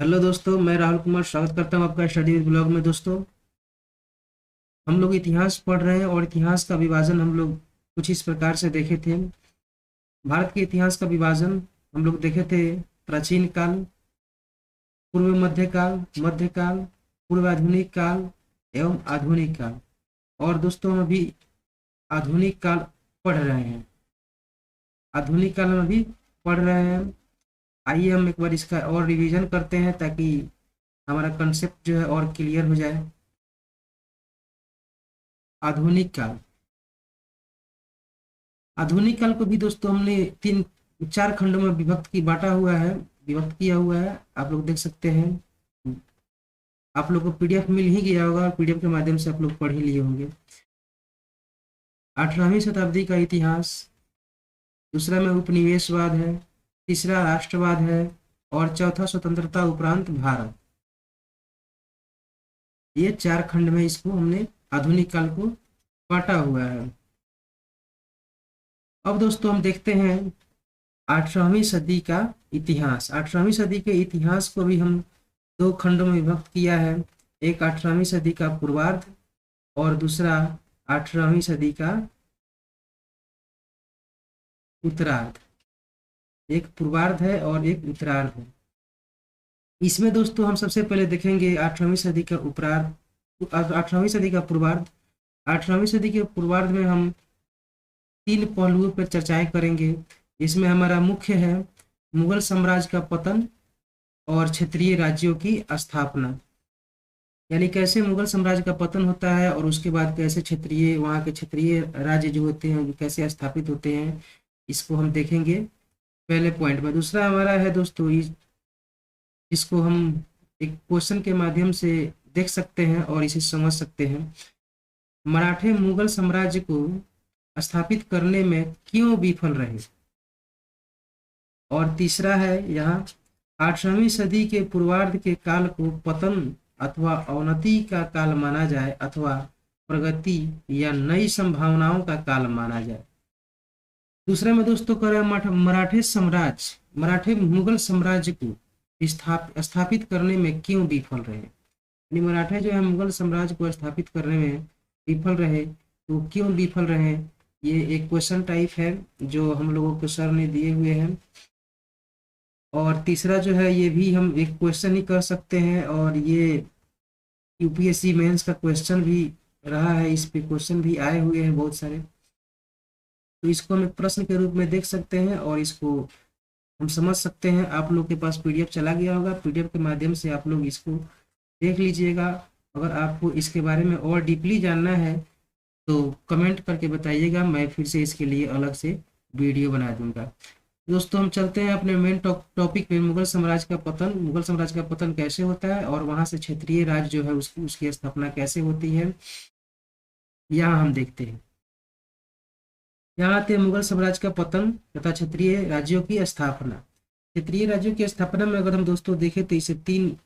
Hello दोस्तों, मैं राहुल कुमार स्वागत करता हूं आपका स्टडी विद ब्लॉग में। दोस्तों, हम लोग इतिहास पढ़ रहे हैं और इतिहास का विभाजन हम लोग कुछ इस प्रकार से देखे थे। भारत के इतिहास का विभाजन हम लोग देखे थे: प्राचीन काल, पूर्व मध्यकाल, मध्यकाल, पूर्व आधुनिक काल एवं आधुनिक काल। और दोस्तों, हम अभी आधुनिक काल पढ़ रहे हैं। आधुनिक काल में अभी पढ़ रहे हैं। आइए हम एक बार इसका और रिवीजन करते हैं ताकि हमारा कंसेप्ट जो है और क्लियर हो जाए। आधुनिक काल, आधुनिक काल को भी दोस्तों हमने तीन चार खंडों में विभक्त किया हुआ है। आप लोग देख सकते हैं। आप लोग को पीडीएफ मिल ही गया होगा और पीडीएफ के माध्यम से आप लोग पढ़ ही लिए होंगे। 18वीं शताब्दी का इतिहास, दूसरा में उपनिवेशवाद है, तीसरा राष्ट्रवाद है और चौथा स्वतंत्रता उपरांत भारत। ये चार खंड में इसको हमने आधुनिक काल को बांटा हुआ है। अब दोस्तों हम देखते हैं 18वीं सदी का इतिहास। 18वीं सदी के इतिहास को भी हम दो खंडों में विभक्त किया है। एक 18वीं सदी का पूर्वार्ध और दूसरा 18वीं सदी का उत्तरार्ध। एक पूर्वार्ध है और एक उत्तरार्ध है। इसमें दोस्तों हम सबसे पहले देखेंगे 18वीं सदी का उपरार्ध, 18वीं सदी का पूर्वार्ध। 18वीं सदी के पूर्वार्ध में हम तीन पहलुओं पर चर्चाएं करेंगे। इसमें हमारा मुख्य है मुगल साम्राज्य का पतन और क्षेत्रीय राज्यों की स्थापना। यानी कैसे मुगल साम्राज्य का पतन होता है और उसके बाद कैसे वहाँ के क्षेत्रीय राज्य जो होते हैं वो कैसे स्थापित होते हैं, इसको हम देखेंगे पहले पॉइंट में। दूसरा हमारा है दोस्तों, इसको हम एक क्वेश्चन के माध्यम से देख सकते हैं और इसे समझ सकते हैं। मराठे मुगल साम्राज्य को स्थापित करने में क्यों विफल रहे। और तीसरा है यहाँ 18वीं सदी के पूर्वार्ध के काल को पतन अथवा अवनति का काल माना जाए अथवा प्रगति या नई संभावनाओं का काल माना जाए। दूसरे में दोस्तों कह रहे हैं मराठे मुगल साम्राज्य को स्थापित करने में क्यों विफल रहे। यानी मराठे जो है मुगल साम्राज्य को स्थापित करने में विफल रहे, तो क्यों विफल रहे। ये एक क्वेश्चन टाइप है जो हम लोगों को सर ने दिए हुए हैं। और तीसरा जो है ये भी हम एक क्वेश्चन ही कर सकते हैं और ये यूपीएससी मेंस का क्वेश्चन भी रहा है। इस पे क्वेश्चन भी आए हुए हैं बहुत सारे, तो इसको हम एक प्रश्न के रूप में देख सकते हैं और इसको हम समझ सकते हैं। आप लोग के पास पीडीएफ चला गया होगा, पीडीएफ के माध्यम से आप लोग इसको देख लीजिएगा। अगर आपको इसके बारे में और डीपली जानना है तो कमेंट करके बताइएगा, मैं फिर से इसके लिए अलग से वीडियो बना दूंगा। दोस्तों हम चलते हैं अपने मेन टॉपिक पे, मुगल साम्राज्य का पतन। मुगल साम्राज्य का पतन कैसे होता है और वहां से क्षेत्रीय राज्य जो है उसकी स्थापना कैसे होती है, यहाँ हम देखते हैं। यहाँ आते हैं मुगल साम्राज्य का पतन तथा क्षेत्रीय राज्यों की स्थापना। क्षेत्रीय राज्यों की स्थापना में अगर हम दोस्तों देखें तो इसे तीन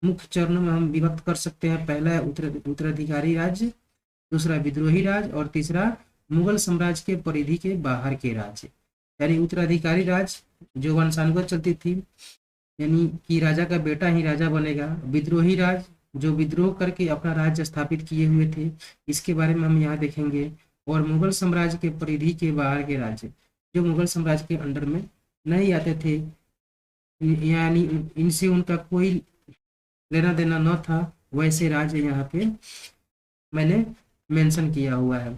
मुख्य चरणों में हम विभक्त कर सकते हैं। पहला है उत्तराधिकारी राज्य, दूसरा विद्रोही राज्य और तीसरा मुगल साम्राज्य के परिधि के बाहर के राज्य। यानी उत्तराधिकारी राज्य जो वंशानुगत चलती थी, यानी कि राजा का बेटा ही राजा बनेगा। विद्रोही राज्य जो विद्रोह करके अपना राज्य स्थापित किए हुए थे, इसके बारे में हम यहाँ देखेंगे। और मुगल साम्राज्य के परिधि के बाहर के राज्य जो मुगल साम्राज्य के अंडर में नहीं आते थे, यानी इनसे उनका कोई लेना देना न था, वैसे राज्य यहाँ पे मैंने मेंशन किया हुआ है।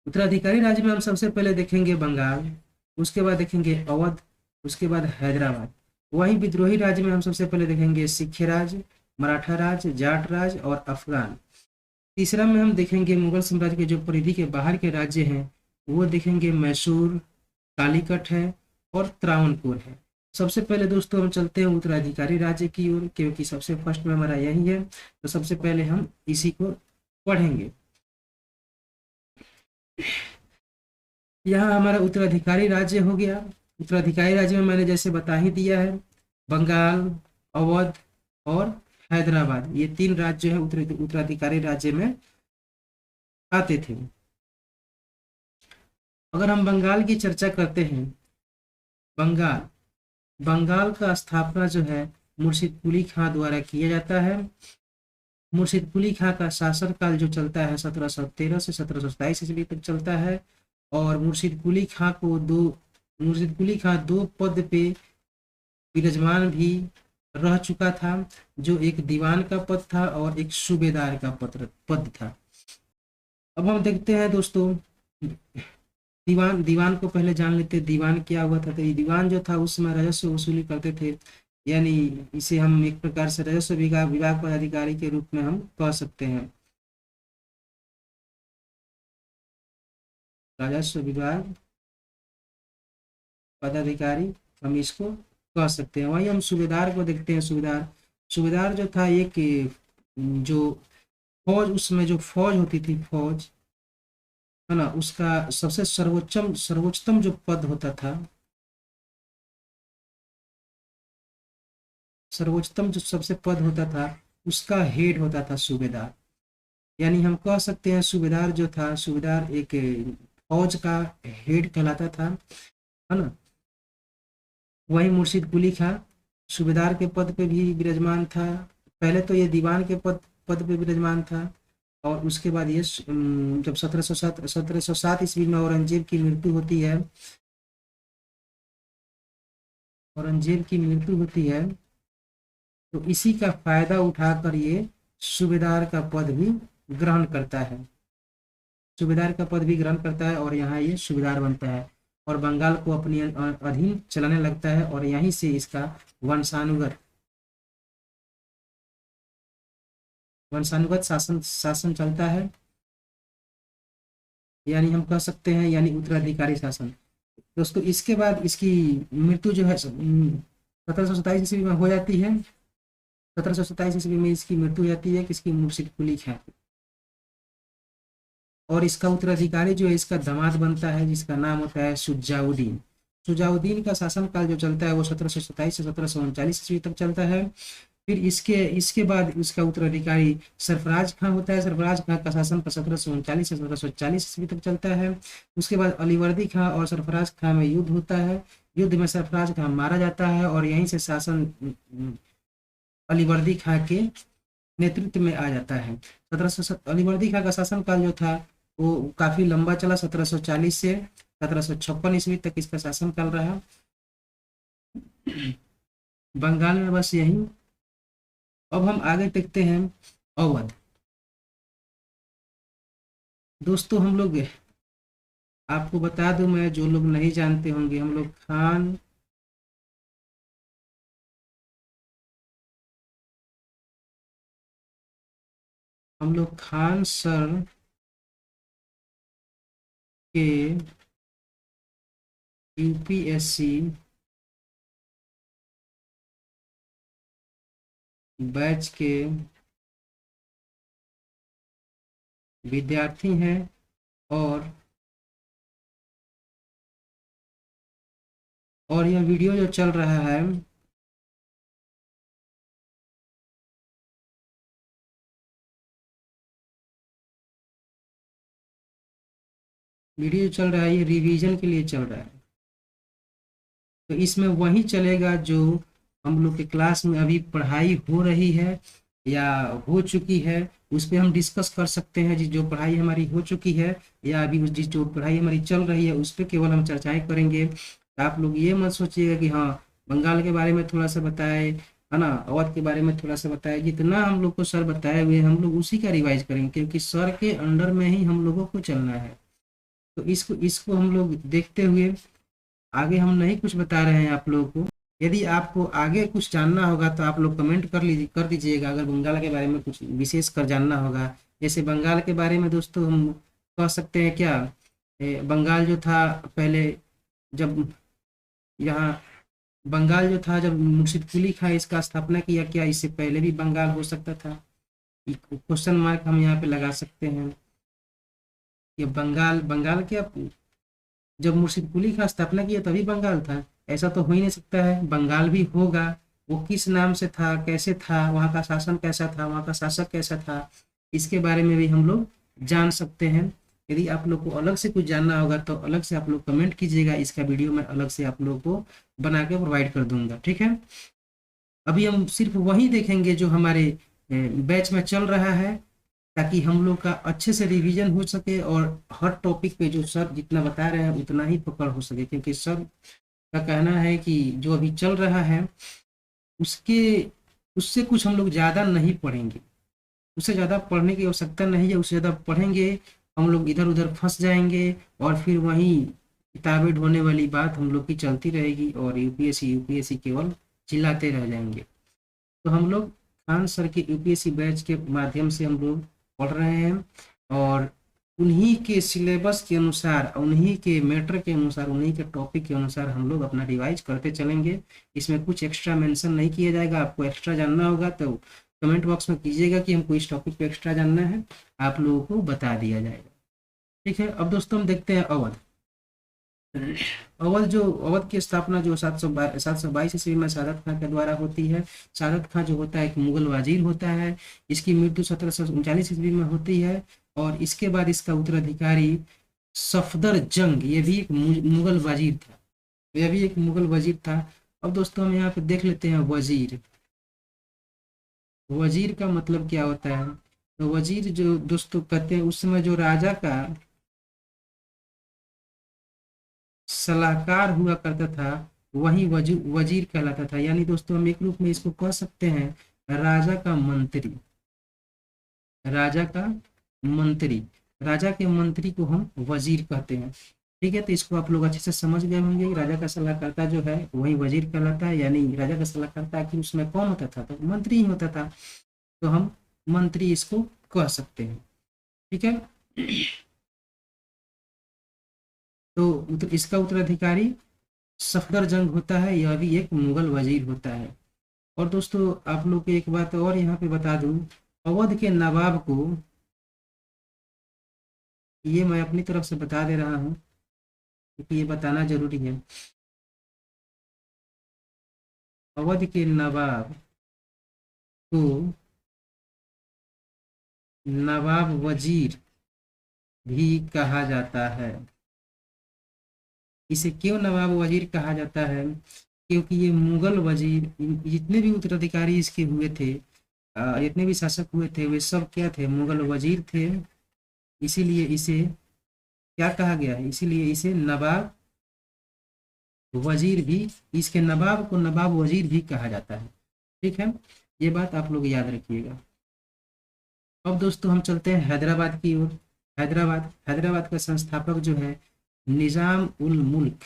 उत्तराधिकारी राज्य में हम सबसे पहले देखेंगे बंगाल, उसके बाद देखेंगे अवध, उसके बाद हैदराबाद। वहीं विद्रोही राज्य में हम सबसे पहले देखेंगे सिख राज्य, मराठा राज्य, जाट राज्य और अफगान। तीसरा में हम देखेंगे मुगल साम्राज्य के जो परिधि के बाहर के राज्य हैं वो देखेंगे मैसूर, कालीकट है और त्रावणकोर है। सबसे पहले दोस्तों हम चलते हैं उत्तराधिकारी राज्य की ओर, क्योंकि सबसे फर्स्ट में हमारा यही है, तो सबसे पहले हम इसी को पढ़ेंगे। यहाँ हमारा उत्तराधिकारी राज्य हो गया। उत्तराधिकारी राज्य में मैंने जैसे बता ही दिया है, बंगाल, अवध और हैदराबाद, ये तीन राज्य है उत्तराधिकारी राज्य में आते थे। अगर हम बंगाल की चर्चा करते हैं, बंगाल का स्थापना जो है मुर्शिद कुली खां द्वारा किया जाता है। मुर्शिद कुली खां का शासनकाल जो चलता है 1713 से 1727 ईस्वी तक चलता है। और मुर्शिद कुली खां दो पद पे विराजमान भी रह चुका था, जो एक दीवान का पद था और एक सूबेदार का पद था। अब हम देखते हैं दोस्तों, दीवान दीवान को पहले जान लेते हैं, दीवान क्या हुआ था। तो ये दीवान जो था उस समय राजस्व वसूली करते थे, यानी इसे हम एक प्रकार से राजस्व विभाग पदाधिकारी के रूप में हम कह सकते हैं। राजस्व विभाग पदाधिकारी हम इसको कह सकते हैं। वही हम सूबेदार को देखते हैं। सूबेदार जो था एक जो फौज, उसमें जो फौज होती थी, फौज है ना, उसका सबसे सर्वोच्चतम जो पद होता था, सर्वोच्चतम जो सबसे पद होता था उसका हेड होता था सूबेदार। यानी हम कह सकते हैं सूबेदार जो था, सूबेदार एक फौज का हेड कहलाता था, है ना। वही मुर्शिद कुली खां सूबेदार के पद पे भी विराजमान था। पहले तो ये दीवान के पद पे विराजमान था, और उसके बाद ये जब 1707 ईस्वी में औरंगजेब की मृत्यु होती है, औरंगजेब की मृत्यु होती है, तो इसी का फायदा उठाकर ये सूबेदार का पद भी ग्रहण करता है। सूबेदार का पद भी ग्रहण करता है और यहाँ ये सूबेदार बनता है और बंगाल को अपने अधीन चलाने लगता है, और यहीं से इसका वंशानुगत शासन चलता है। यानी हम कह सकते हैं, यानी उत्तराधिकारी शासन। दोस्तों इसके बाद इसकी मृत्यु जो है 1727 ईस्वी में हो जाती है। 1727 ईस्वी में इसकी मृत्यु हो जाती है, किसकी, मुर्शिद कुली खां। और इसका उत्तराधिकारी जो है इसका दामाद बनता है, जिसका नाम होता है शुजाउद्दीन। शुजाउद्दीन का शासनकाल जो चलता है वो 1727 से 1739 ईस्वी तक चलता है। फिर इसके बाद इसका उत्तराधिकारी सरफराज खां होता है। सरफराज खां का शासन 1739 से 1740 ईस्वी तक चलता है। उसके बाद अलीवर्दी खां और सरफराज खां में युद्ध होता है। युद्ध में सरफराज खां मारा जाता है और यहीं से शासन अलीवर्दी खां के नेतृत्व में आ जाता है। अलीवर्दी खां का शासनकाल जो था वो काफी लंबा चला, 1740 से 1756 ईस्वी तक इसका शासनकाल रहा। बंगाल में बस यही। अब हम आगे देखते हैं अवध। दोस्तों हम लोग, आपको बता दूं मैं, जो लोग नहीं जानते होंगे, हम लोग खान सर के यूपीएससी बैच के विद्यार्थी हैं, और यह वीडियो जो चल रहा है, ये रिवीजन के लिए चल रहा है। तो इसमें वही चलेगा जो हम लोग के क्लास में अभी पढ़ाई हो रही है या हो चुकी है, उस पर हम डिस्कस कर सकते हैं। जो पढ़ाई हमारी हो चुकी है या अभी जो पढ़ाई हमारी चल रही है उस पर केवल हम चर्चाएं करेंगे। तो आप लोग ये मत सोचिएगा कि हाँ बंगाल के बारे में थोड़ा सा बताए, है ना, अवध के बारे में थोड़ा सा बताए। जितना हम लोग को सर बताए हुए हम लोग उसी का रिवाइज करेंगे, क्योंकि सर के अंडर में ही हम लोगों को चलना है। तो इसको हम लोग देखते हुए आगे हम नहीं कुछ बता रहे हैं आप लोगों को। यदि आपको आगे कुछ जानना होगा तो आप लोग कमेंट कर दीजिएगा। अगर बंगाल के बारे में कुछ विशेष कर जानना होगा, जैसे बंगाल के बारे में दोस्तों हम कह सकते हैं क्या, बंगाल जो था पहले, जब यहाँ बंगाल जो था, जब मुर्शिद कुली खां इसका स्थापना किया, क्या इससे पहले भी बंगाल हो सकता था? क्वेश्चन मार्क हम यहाँ पे लगा सकते हैं कि बंगाल क्या, जब मुर्शिद कुली खां स्थापना किया तभी बंगाल था? ऐसा तो हो ही नहीं सकता है। बंगाल भी होगा, वो किस नाम से था, कैसे था, वहाँ का शासन कैसा था, वहाँ का शासक कैसा था, इसके बारे में भी हम लोग जान सकते हैं। यदि आप लोग को अलग से कुछ जानना होगा तो अलग से आप लोग कमेंट कीजिएगा, इसका वीडियो मैं अलग से आप लोग को बना के प्रोवाइड कर दूंगा, ठीक है। अभी हम सिर्फ वही देखेंगे जो हमारे बैच में चल रहा है, ताकि हम लोग का अच्छे से रिवीजन हो सके और हर टॉपिक पे जो सर जितना बता रहे हैं उतना ही पकड़ हो सके, क्योंकि सर का कहना है कि जो अभी चल रहा है उसके उससे कुछ हम लोग ज़्यादा नहीं पढ़ेंगे, उससे ज़्यादा पढ़ने की आवश्यकता नहीं है। उससे ज़्यादा पढ़ेंगे हम लोग इधर उधर फंस जाएंगे, और फिर वहीं किताबें ढोने वाली बात हम लोग की चलती रहेगी, और यूपीएससी यूपीएससी केवल चिल्लाते रह जाएंगे। तो हम लोग खान सर के यूपीएससी बैच के माध्यम से हम लोग पढ़ रहे हैं, और उन्हीं के सिलेबस के अनुसार, उन्हीं के मैटर के अनुसार, उन्हीं के टॉपिक के अनुसार हम लोग अपना रिवाइज करते चलेंगे। इसमें कुछ एक्स्ट्रा मेंशन नहीं किया जाएगा। आपको एक्स्ट्रा जानना होगा तो कमेंट बॉक्स में कीजिएगा कि हमको इस टॉपिक पे एक्स्ट्रा जानना है, आप लोगों को बता दिया जाएगा। ठीक है, अब दोस्तों हम देखते हैं अवध। अवध की स्थापना जो 722 ईस्वी में सादत खां के द्वारा होती है। सादत खां जो होता है एक मुगल वजीर होता है। इसकी मृत्यु 1739 ईस्वी में होती है, और इसके बाद इसका उत्तराधिकारी सफदर जंग, ये भी एक मुगल वजीर था, यह भी एक मुगल वजीर था। अब दोस्तों हम यहाँ पे देख लेते हैं वजीर। वजीर का मतलब क्या होता है? तो वजीर जो दोस्तों कहते हैं, उस समय जो राजा का सलाहकार हुआ करता था वही वजीर कहलाता था। यानी दोस्तों हम एक रूप में इसको कह सकते हैं राजा का मंत्री। राजा का मंत्री, राजा के मंत्री को हम वजीर कहते हैं। ठीक है, तो इसको आप लोग अच्छे से समझ गए होंगे कि राजा का सलाहकर्ता जो है वही वजीर कहलाता है। यानी राजा का सलाहकर्ता आखिर उसमें कौन होता था? तो मंत्री ही होता था, तो हम मंत्री इसको कह सकते हैं। ठीक है, तो इसका उत्तराधिकारी सफदर जंग होता है, यह भी एक मुगल वजीर होता है। और दोस्तों आप लोग को एक बात और यहाँ पे बता दूं, अवध के नवाब को, ये मैं अपनी तरफ से बता दे रहा हूँ क्योंकि ये बताना जरूरी है। अवध के नवाब को नवाब वजीर भी कहा जाता है। इसे क्यों नवाब वजीर कहा जाता है? क्योंकि ये मुगल वजीर, जितने भी उत्तराधिकारी इसके हुए थे, जितने भी शासक हुए थे, वे सब क्या थे? मुगल वजीर थे। इसीलिए इसे क्या कहा गया है? इसीलिए इसे नवाब वजीर भी, इसके नवाब को नवाब वजीर भी कहा जाता है। ठीक है, ये बात आप लोग याद रखिएगा। अब दोस्तों हम चलते हैं हैदराबाद की ओर। हैदराबाद का संस्थापक जो है निजाम उल मुल्क,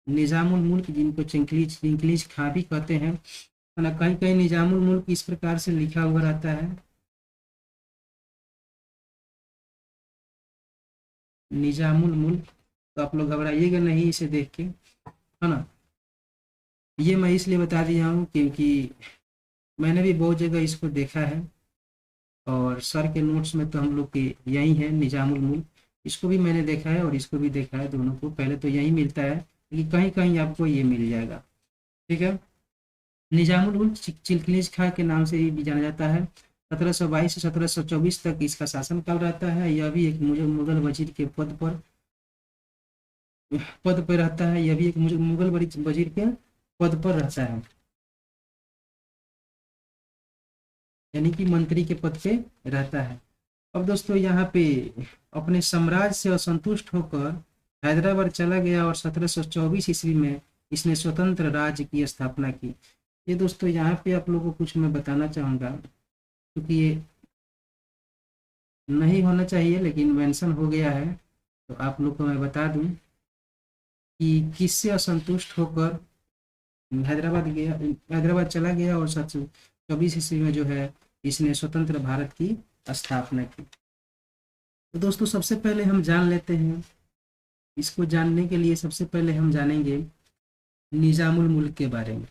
निजामुल मुल्क, जिनको चिंकलीज खां भी कहते हैं, है ना। कहीं कहीं निजामुल मुल्क इस प्रकार से लिखा हुआ रहता है, निजामुल मुल्क। तो आप लोग घबराइएगा नहीं इसे देख के, है ना। ये मैं इसलिए बता दिया हूँ क्योंकि मैंने भी बहुत जगह इसको देखा है, और सर के नोट्स में तो हम लोग के यही है निजामुल मुल्क। इसको भी मैंने देखा है और इसको भी देखा है, दोनों को पहले तो यही मिलता है, लेकिन कहीं कहीं आपको ये मिल जाएगा। ठीक है, निजामुल मुल्क चिलखलीज खां के नाम से भी जाना जाता है। 1722 से 1724 तक इसका शासनकाल रहता है। यह भी एक मुगल वजीर के पद पर रहता है। यह भी एक मुगल वजीर के पद पर रहता है, यानी कि मंत्री के पद पे रहता है। अब दोस्तों यहाँ पे अपने साम्राज्य से असंतुष्ट होकर हैदराबाद चला गया, और 1724 ईस्वी में इसने स्वतंत्र राज्य की स्थापना की। ये दोस्तों यहाँ पे आप लोगों को कुछ मैं बताना चाहूँगा, क्योंकि ये नहीं होना चाहिए लेकिन मेंशन हो गया है, तो आप लोग को मैं बता दूं कि किससे असंतुष्ट होकर हैदराबाद चला गया, और 1724 ईस्वी में जो है इसने स्वतंत्र भारत की स्थापना की। तो दोस्तों सबसे पहले हम जान लेते हैं, इसको जानने के लिए सबसे पहले हम जानेंगे निजामुल मुल्क के बारे में।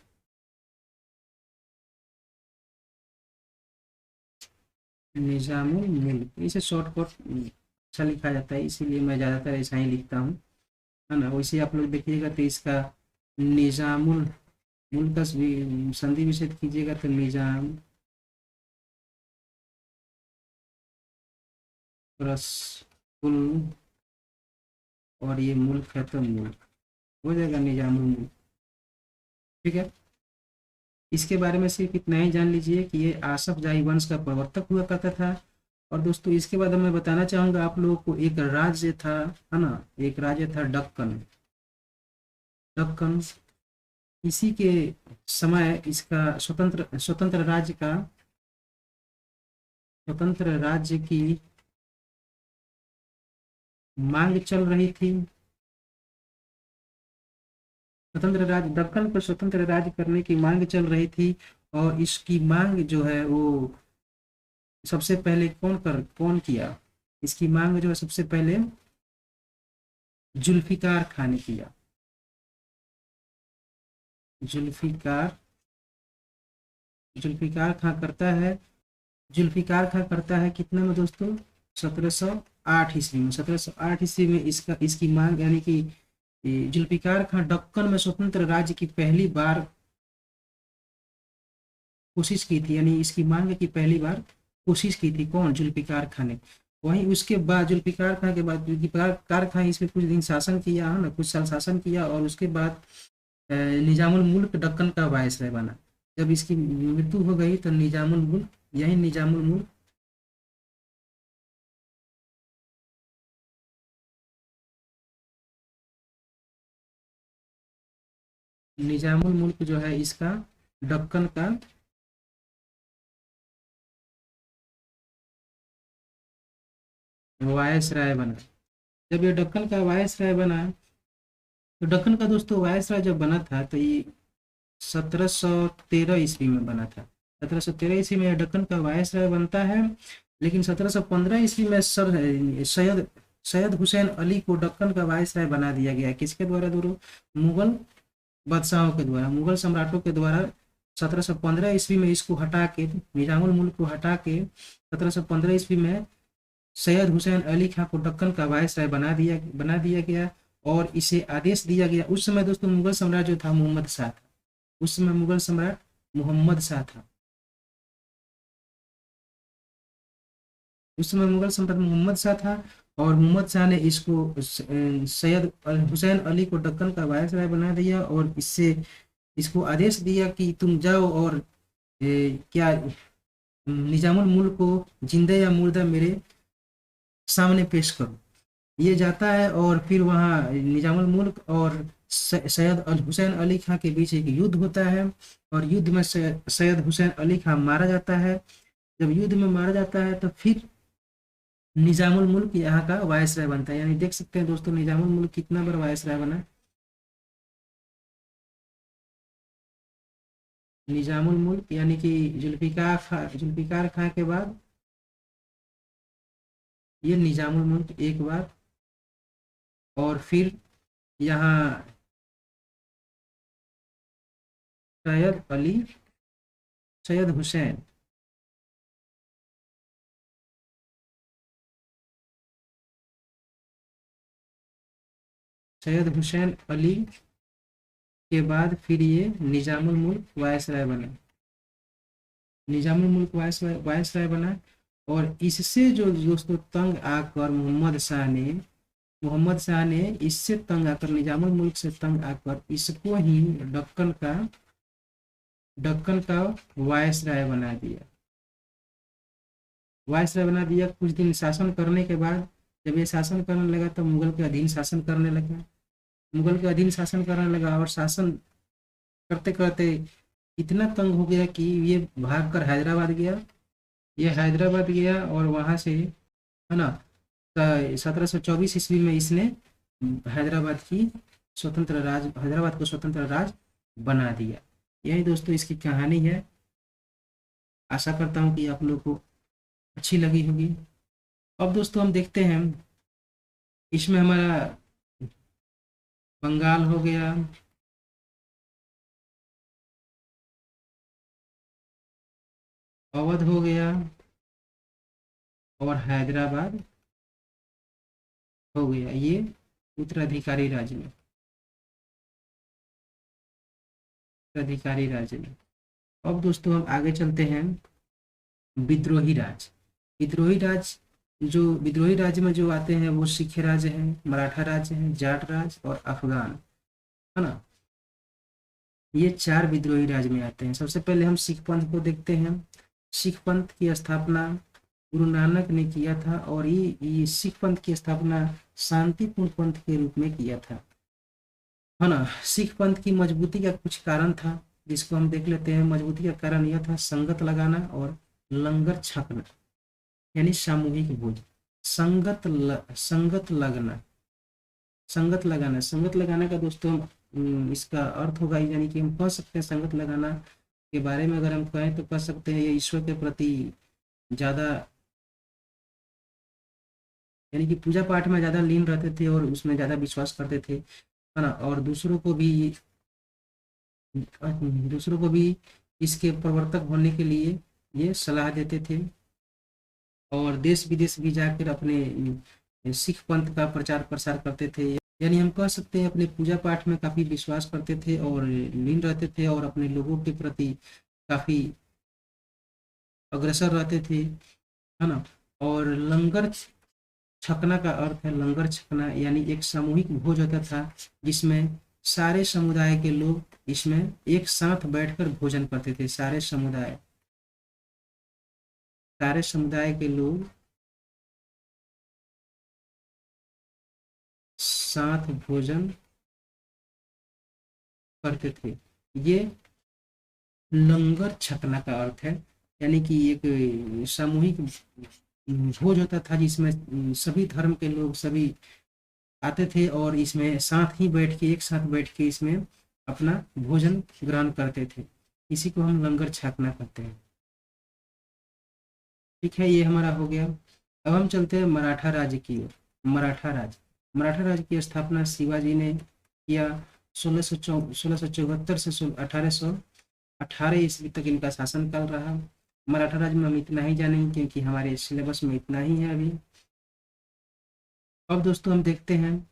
निजामुल मुल्क, इसे शॉर्टकट अच्छा लिखा जाता है, इसीलिए मैं ज़्यादातर ऐसा ही लिखता हूँ, है ना। वैसे आप लोग देखिएगा तो इसका निजामुल मुल्क का संधि विच्छेद कीजिएगा तो निजाम रसकुल, और ये मुल्क है तो मुल्क हो जाएगा निजामुल मुल्क। ठीक है, इसके बारे में सिर्फ इतना ही जान लीजिए कि ये आसफ जाही वंश का प्रवर्तक हुआ करता था। और दोस्तों इसके बाद मैं बताना चाहूँगा आप लोगों को, एक राज्य था, है ना, एक राज्य था दक्कन। दक्कन, इसी के समय इसका स्वतंत्र राज्य की मांग चल रही थी। स्वतंत्र राज्य, दक्कन पर स्वतंत्र राज्य करने की मांग चल रही थी। और इसकी मांग जो है वो सबसे पहले कौन किया, इसकी मांग जो है सबसे पहले जुल्फिकार खान ने किया। जुल्फिकार जुल्फिकार खां करता है। जुल्फिकार खां करता है कितने में दोस्तों, 1708 ईस्वी में। 1708 ईस्वी में इसकी मांग, यानी कि जुल्फिकार खां दक्कन में स्वतंत्र राज्य की पहली बार कोशिश की थी, यानी इसकी मांग की पहली बार कोशिश की थी। कौन, जुल्फिकार खां ने। वहीं उसके बाद जुल्फिकार खां के बाद जुल्फिकार खां इसमें कुछ दिन शासन किया, है ना, कुछ साल शासन किया। और उसके बाद निजामुल मुल्क दक्कन का वायसराय बना। जब इसकी मृत्यु हो गई तो निजामुल मुल्क, यही निजामुल मुल्क निजामुल मुल्क जो है इसका दक्कन का वायसराय बना। जब ये दक्कन का वायसराय बना, तो दक्कन का दोस्तों वायसराय जब बना था तो ये 1713 ईस्वी में बना था। 1713 ईस्वी में दक्कन का वायसराय बनता है। लेकिन 1715 ईस्वी में सैयद सैयद हुसैन अली को दक्कन का वायसराय बना दिया गया। किसके द्वारा दोस्तों, मुगल बादशाहों के द्वारा, मुगल सम्राटों के द्वारा। 1715 ईस्वी में इसको हटा के, निजामुल मुल्क को हटा के 1715 ईस्वी में सैयद हुसैन अली खां को दक्कन का वायसराय बना दिया गया। और इसे आदेश दिया गया। उस समय दोस्तों मुगल सम्राट जो था मोहम्मद शाह था। उस समय मुगल सम्राट मोहम्मद शाह था। उस समय मुगल सम्राट मोहम्मद शाह था। और मोहम्मद शाह ने इसको सैयद हुसैन अली को दक्कन का वायसराय बना दिया। और इसको आदेश दिया कि तुम जाओ और क्या निजामुल मुल्क को जिंदा या मुर्दा मेरे सामने पेश करो। ये जाता है और फिर वहाँ निजामुल मुल्क और सैयद हुसैन अली खां के बीच एक युद्ध होता है। और युद्ध में सैयद हुसैन अली खां मारा जाता है। जब युद्ध में मारा जाता है तो फिर निजामुल मुल्क यहाँ का वायसराय बनता है। यानी देख सकते हैं दोस्तों निजामुल मुल्क कितना बार वायसराय बना। निजामुल मुल्क यानी कि जुल्फिकार खां के बाद ये निजामुल मुल्क एक बार। और फिर यहाँ सैयद अली सैयद हुसैन सैयद हुसैन अली के बाद फिर ये निजामुल मुल्क वायसराय बना। निजामुल मुल्क वायसराय बना। और इससे जो दोस्तों तंग आकर मोहम्मद शाह ने इससे तंग आकर, निजामुल मुल्क से तंग आकर इसको ही दक्कन का वायसराय बना दिया। वायसराय बना दिया। कुछ दिन शासन करने के बाद जब ये शासन करने लगा तो मुगल के अधीन शासन करने लगा। मुगल के अधीन शासन करने लगा। और शासन करते करते इतना तंग हो गया कि ये भाग कर हैदराबाद गया। ये हैदराबाद गया और वहाँ से, है ना, 1724 ईस्वी में इसने हैदराबाद को स्वतंत्र राज्य बना दिया। यही दोस्तों इसकी कहानी है। आशा करता हूँ कि आप लोग को अच्छी लगी होगी। अब दोस्तों हम देखते हैं, इसमें हमारा बंगाल हो गया, अवध हो गया और हैदराबाद हो गया। ये उत्तराधिकारी राज्य में, उत्तराधिकारी राज्य में। अब दोस्तों हम आगे चलते हैं विद्रोही राज। विद्रोही राज्य में जो आते हैं वो सिख राज्य हैं, मराठा राज्य हैं, जाट राज्य और अफगान, है ना। ये 4 विद्रोही राज्य में आते हैं। सबसे पहले हम सिख पंथ को देखते हैं। सिख पंथ की स्थापना गुरु नानक ने किया था और ये सिख पंथ की स्थापना शांतिपूर्ण पंथ के रूप में किया था, है ना। सिख पंथ की मजबूती का कुछ कारण था जिसको हम देख लेते हैं। मजबूती का कारण यह था संगत लगाना और लंगर छकना, यानी सामूहिक भोज। संगत लगाना का दोस्तों इसका अर्थ होगा, यानी कि हम कह सकते हैं संगत लगाना के बारे में अगर हम कहें तो कह सकते हैं ये ईश्वर के प्रति ज़्यादा, यानी कि पूजा पाठ में ज़्यादा लीन रहते थे और उसमें ज़्यादा विश्वास करते थे, है ना। और दूसरों को भी इसके प्रवर्तक होने के लिए ये सलाह देते थे और देश विदेश भी जाकर अपने सिख पंथ का प्रचार प्रसार करते थे। यानी हम कह सकते हैं अपने पूजा पाठ में काफ़ी विश्वास करते थे और लीन रहते थे और अपने लोगों के प्रति काफ़ी अग्रसर रहते थे, है ना। और लंगर छकना का अर्थ है, लंगर छकना यानी एक सामूहिक भोज होता था जिसमें सारे समुदाय के लोग इसमें एक साथ बैठकर भोजन करते थे। सारे समुदाय के लोग साथ भोजन करते थे। ये लंगर छकना का अर्थ है, यानी कि एक सामूहिक भोज होता था जिसमें सभी धर्म के लोग सभी आते थे और इसमें एक साथ बैठ के इसमें अपना भोजन ग्रहण करते थे। इसी को हम लंगर छकना कहते हैं। ठीक है, ये हमारा हो गया। अब हम चलते हैं मराठा राज्य की ओर। मराठा राज्य की स्थापना शिवाजी ने किया। 1674 से 1818 ईस्वी तक इनका शासनकाल रहा। मराठा राज्य में हम इतना ही जानेंगे क्योंकि हमारे सिलेबस में इतना ही है अभी। अब दोस्तों हम देखते हैं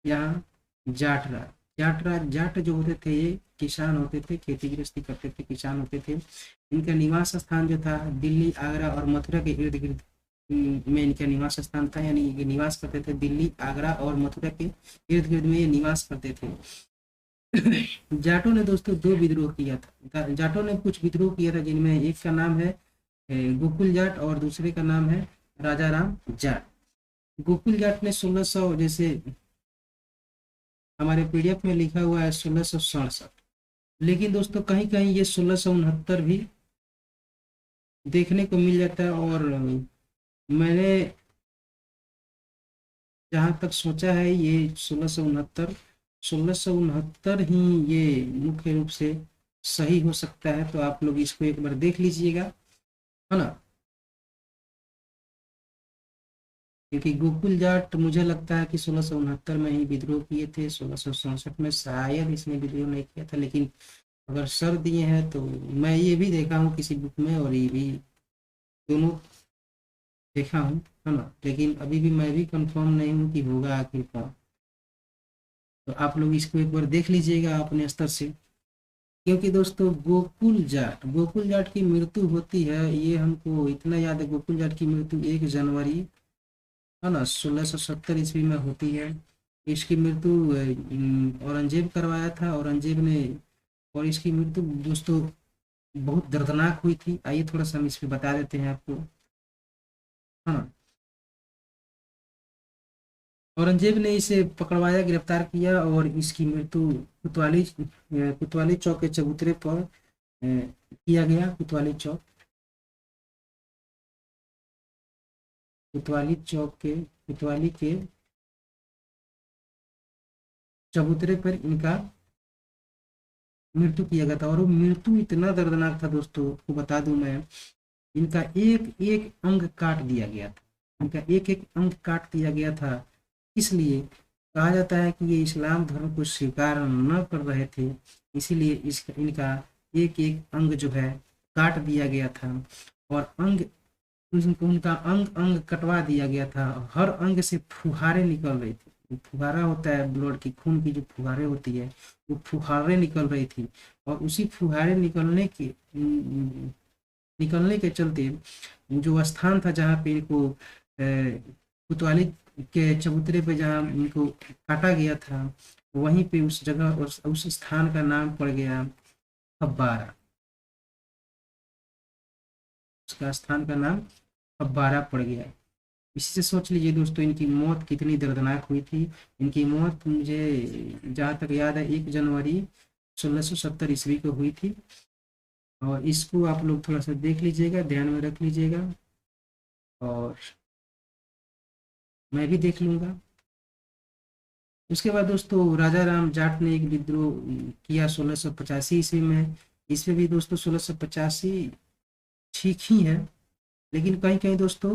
यहाँ जाट जो होते थे ये किसान होते थे, खेती गृहस्थी करते थे, किसान होते थे। इनका निवास स्थान जो था दिल्ली, आगरा और मथुरा के इर्द गिर्द में इनका निवास स्थान था, यानी ये निवास करते थे दिल्ली, आगरा और मथुरा के इर्द गिर्द में ये निवास करते थे। जाटों ने दोस्तों 2 विद्रोह किया था। जाटों ने कुछ विद्रोह किया था जिनमें एक का नाम है गोकुल जाट और दूसरे का नाम है राजा राम जाट। गोकुल जाट ने 1600, जैसे हमारे पीडीएफ में लिखा हुआ है 1667, लेकिन दोस्तों कहीं कहीं ये 1669 भी देखने को मिल जाता है। और मैंने जहाँ तक सोचा है ये 1669 ही ये मुख्य रूप से सही हो सकता है। तो आप लोग इसको एक बार देख लीजिएगा, है ना। क्योंकि गोकुल जाट मुझे लगता है कि 1669 में ही विद्रोह किए थे, 1667 में शायद इसने विद्रोह नहीं किया था। लेकिन अगर सर दिए हैं तो मैं ये भी देखा हूँ किसी बुक में और ये भी दोनों देखा हूँ, है ना। लेकिन अभी भी मैं भी कंफर्म नहीं हूँ कि होगा आखिर का। तो आप लोग इसको एक बार देख लीजिएगा अपने स्तर से। क्योंकि दोस्तों गोकुल जाट की मृत्यु होती है, ये हमको इतना याद है, गोकुल जाट की मृत्यु 1 जनवरी, है ना, 1670 ईस्वी में होती है। इसकी मृत्यु औरंगजेब करवाया था, औरंगजेब ने। और इसकी मृत्यु दोस्तों बहुत दर्दनाक हुई थी। आइए थोड़ा सा हम इस पे बता देते हैं आपको, हाँ। औरंगजेब ने इसे पकड़वाया, गिरफ्तार किया और इसकी मृत्यु कुतवाली चौक के चबूतरे पर किया गया। कुतवाली के चबूतरे पर इनका मृत्यु किया गया था। और वो मृत्यु इतना दर्दनाक था दोस्तों, आपको बता दूं मैं, इनका एक एक अंग काट दिया गया था। इसलिए कहा जाता है कि ये इस्लाम धर्म को स्वीकार न कर रहे थे, इसीलिए इनका एक एक अंग जो है काट दिया गया था। और उनका अंग अंग कटवा दिया गया था। हर अंग से फुहारे निकल रही थी। फुहारा होता है ब्लड की, खून की जो फुहारे होती है, वो फुहारे निकल रही थी। और उसी फुहारे निकलने के चलते जो स्थान था जहाँ पे इनको कोतवाली के चबूतरे पे जहाँ इनको काटा गया था, वहीं पे उस जगह उस स्थान का नाम पड़ गया फब्बारा। उसका स्थान का नाम फब्बारा पड़ गया। इसी से सोच लीजिए दोस्तों इनकी मौत कितनी दर्दनाक हुई थी। इनकी मौत मुझे जहाँ तक याद है 1 जनवरी 1670 ईस्वी को हुई थी। और इसको आप लोग थोड़ा सा देख लीजिएगा, ध्यान में रख लीजिएगा, और मैं भी देख लूँगा। उसके बाद दोस्तों राजा राम जाट ने एक विद्रोह किया 1685 ईस्वी में। इसमें भी दोस्तों 1685 ठीक ही है, लेकिन कहीं कहीं दोस्तों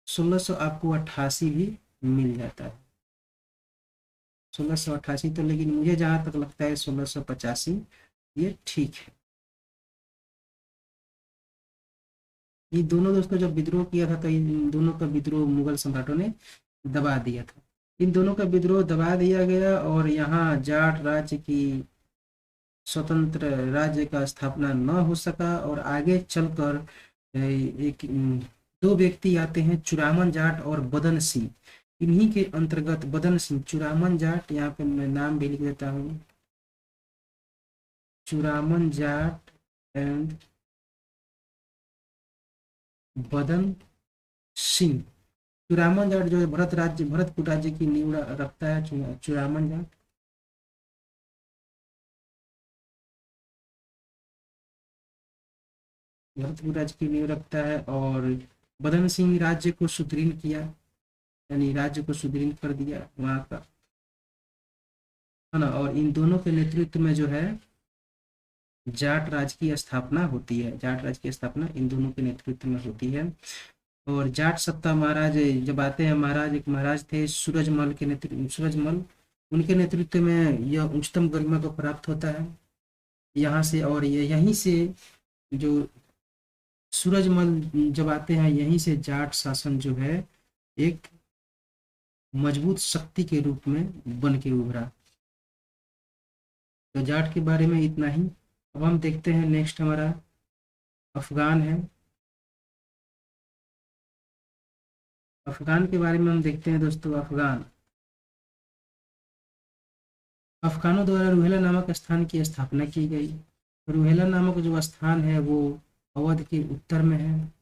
1600 आपको 88 भी मिल जाता है। 1688 तो, लेकिन मुझे जहाँ तक लगता है 1685 ये ठीक है। ये दोनों दोस्तों जब विद्रोह किया था तो इन दोनों का विद्रोह मुगल सम्राटों ने दबा दिया था। इन दोनों का विद्रोह दबा दिया गया और यहाँ जाट राज्य की स्वतंत्र राज्य का स्थापना न हो सका। और आगे चलकर एक दो व्यक्ति आते हैं, चुरामन जाट और बदन सिंह। इन्हीं के अंतर्गत बदन सिंह, चुरामन जाट, यहाँ पे मैं नाम भी लिख देता हूँ, चुरामन जाट एंड बदन सिंह। चुरामन जाट जो है भरतपुर राज्य की नींव रखता है चुरामन जाट। भरतपुर राज्य की नींव रखता है और बदन सिंह राज्य को सुदृढ़ किया, यानी राज्य को सुदृढ़ कर दिया वहाँ का, है ना। और इन दोनों के नेतृत्व में जो है जाट राज्य की स्थापना होती है। जाट राज्य की स्थापना इन दोनों के नेतृत्व में होती है। और जाट सत्ता महाराज जब आते हैं, महाराज एक महाराज थे सूरजमल के नेतृत्व, सूरजमल, उनके नेतृत्व में यह उच्चतम गरिमा को प्राप्त होता है यहाँ से। और ये यहीं से जो सूरजमल जब आते हैं, यहीं से जाट शासन जो है एक मजबूत शक्ति के रूप में बन के उभरा। तो जाट के बारे में इतना ही। अब हम देखते हैं नेक्स्ट हमारा अफगान है। अफगान के बारे में हम देखते हैं दोस्तों। अफगानों द्वारा रुहेला नामक स्थान की स्थापना की गई। रुहेला नामक जो स्थान है वो अवध के उत्तर में है।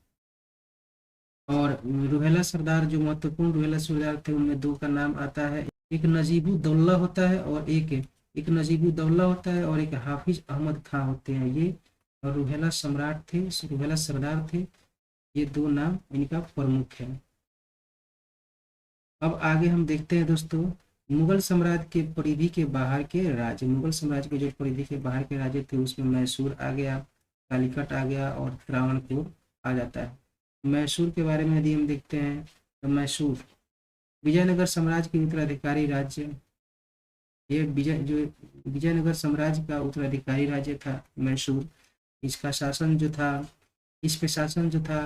और रुहेला सरदार, जो महत्वपूर्ण रुहेला सरदार थे, उनमें दो का नाम आता है, एक नजीबुद्दौला होता है और एक नजीबुद्दौला होता है और एक हाफिज अहमद खां होते हैं। ये रुहेला सम्राट थे, रुहेला सरदार थे। ये दो नाम इनका प्रमुख है। अब आगे हम देखते हैं दोस्तों मुगल साम्राज्य के परिधि के बाहर के राज्य। मुगल साम्राज्य के जो परिधि के बाहर के राज्य थे उसमें मैसूर आ गया, कालीकट आ गया और त्रावणकोर आ जाता है। मैसूर के बारे में यदि हम देखते हैं तो मैसूर विजयनगर साम्राज्य के उत्तराधिकारी राज्य, ये विजयनगर साम्राज्य का उत्तराधिकारी राज्य था मैसूर। इसका शासन जो था, इस पे शासन जो था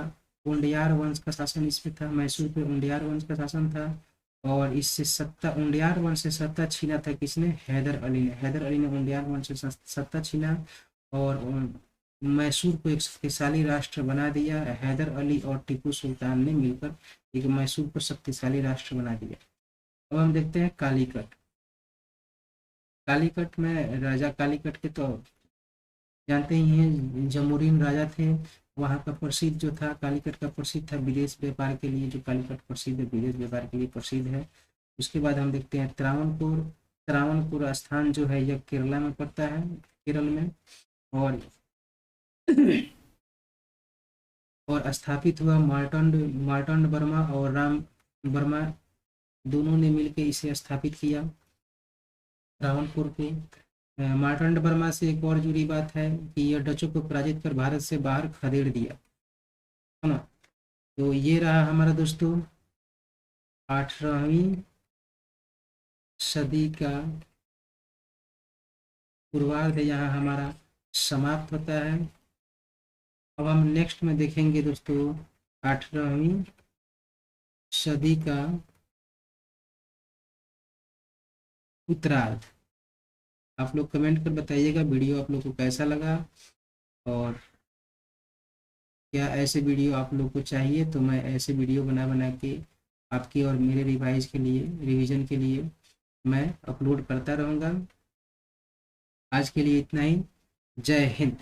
उंडियार वंश का शासन इस पे था। मैसूर पे उंडियार वंश का शासन था और इससे सत्ता, उंडियार वंश से सत्ता छीना था किसने? हैदर अली ने। हैदर अली ने उंडियार वंश से सत्ता छीना और मैसूर को एक शक्तिशाली राष्ट्र बना दिया। हैदर अली और टीपू सुल्तान ने मिलकर एक मैसूर को शक्तिशाली राष्ट्र बना दिया। अब हम देखते हैं कालीकट। कालीकट में राजा कालीकट के तो जानते ही हैं, जमोरीन राजा थे। वहाँ का प्रसिद्ध जो था, कालीकट का प्रसिद्ध था विदेश व्यापार के लिए। जो कालीकट प्रसिद्ध है, विदेश व्यापार के लिए प्रसिद्ध है। उसके बाद हम देखते हैं त्रावणकोर। त्रावणकोर स्थान जो है यह केरला में पड़ता है, केरल में। और और स्थापित हुआ मार्तंड वर्मा और राम वर्मा, दोनों ने मिलकर इसे स्थापित किया त्रावणकोर को। मार्तंड वर्मा से एक और जुड़ी बात है कि यह डचों को पराजित कर भारत से बाहर खदेड़ दिया, है ना। तो ये रहा हमारा दोस्तों 18वीं सदी का पूर्वार्ध यहाँ हमारा समाप्त होता है। अब हम नेक्स्ट में देखेंगे दोस्तों 18वीं सदी का उत्तरार्ध। आप लोग कमेंट कर बताइएगा वीडियो आप लोग को कैसा लगा, और क्या ऐसे वीडियो आप लोग को चाहिए। तो मैं ऐसे वीडियो बना के आपकी और मेरे रिवाइज के लिए, रिवीजन के लिए मैं अपलोड करता रहूँगा। आज के लिए इतना ही। जय हिंद।